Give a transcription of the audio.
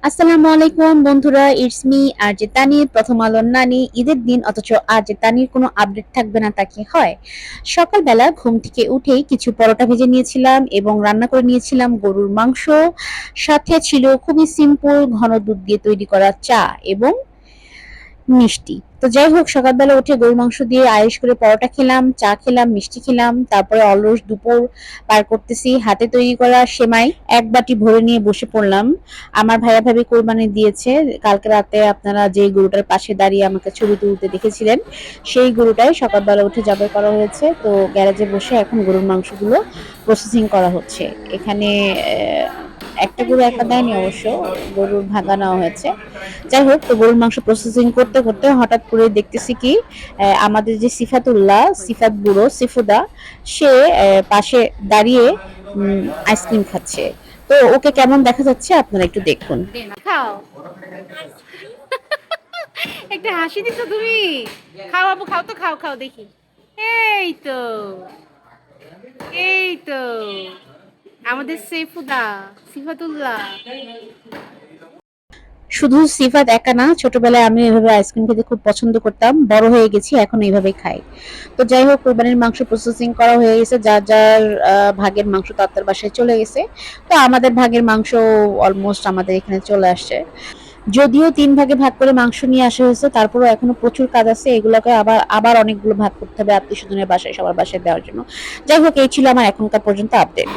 আসসালামু আলাইকুম বন্ধুরা, ইটস মি আরজে তানি, প্রথম আলোর নানি। ঈদের দিন অথচ আরজে তানির কোনো আপডেট থাকবে না তা কি হয়? সকালবেলা ঘুম থেকে উঠেই কিছু পরোটা ভেজে নিয়েছিলাম এবং রান্না করে নিয়েছিলাম গরুর মাংস। সাথে ছিল খুবই সিম্পল ঘন দুধ দিয়ে তৈরি করা চা এবং মিষ্টি। তো যাই হোক, সকালবেলা উঠে গরুর মাংস দিয়ে আয়েশ করে পরোটা খেলাম, চা খেলাম, মিষ্টি খেলাম। তারপরে অলস দুপুর পার করতেছি। হাতে তৈরি করা সেমাই এক বাটি ভরে নিয়ে বসে পড়লাম। আমার ভাইয়া ভাবি কোরবানি দিয়েছে। কালকে রাতে আপনারা যে গরুটার পাশে দাঁড়িয়ে আমাকে ছবি তুলতে দেখেছিলেন, সেই গরুটাই সকালবেলা উঠে জবাই করা হয়েছে। তো গ্যারেজে বসে এখন গরুর মাংসগুলো প্রসেসিং করা হচ্ছে। এখানে একটা গরু একা দেয়নি অবশ্য, গরুর ভাগা নেওয়া হয়েছে। যাই হোক, তো গরুর মাংস প্রসেসিং করতে করতে হঠাৎ করে দেখতেছি কি, আমাদের যে সিফাতুল্লাহ, সিফাত বুড়ো, সিফুদা, সে পাশে দাঁড়িয়ে আইসক্রিম খাচ্ছে। তো ওকে কেমন দেখা যাচ্ছে আপনারা একটু দেখুন। খাও, একটা হাসি দিছো তুমি। খাও আপু, খাও তো, খাও খাও দেখি। এই তো, এই তো আমাদের সেফুদা, সিফাতুল্লাহ। শুধু সিফাত একা না, ছোটবেলায় আমি এভাবে আইসক্রিম খেতে খুব পছন্দ করতাম, বড় হয়ে গেছি এখন এইভাবে খাই। তো যাই হোক, কোরবানির মাংস প্রসেসিং করা হয়ে গেছে, যার যার ভাগের মাংস তার বাসায় চলে গেছে। তো আমাদের ভাগের মাংস অলমোস্ট আমাদের এখানে চলে আসছে। যদিও ৩ ভাগে ভাগ করে মাংস নিয়ে আসা হয়েছে, তারপরেও এখনো প্রচুর কাজ আছে। এগুলোকে আবার আবার অনেকগুলো ভাগ করতে হবে আত্মীয়স্বজনের বাসায়, সবার বাসায় দেওয়ার জন্য। যাই হোক, এই ছিল আমার এখনকার পর্যন্ত আপডেট।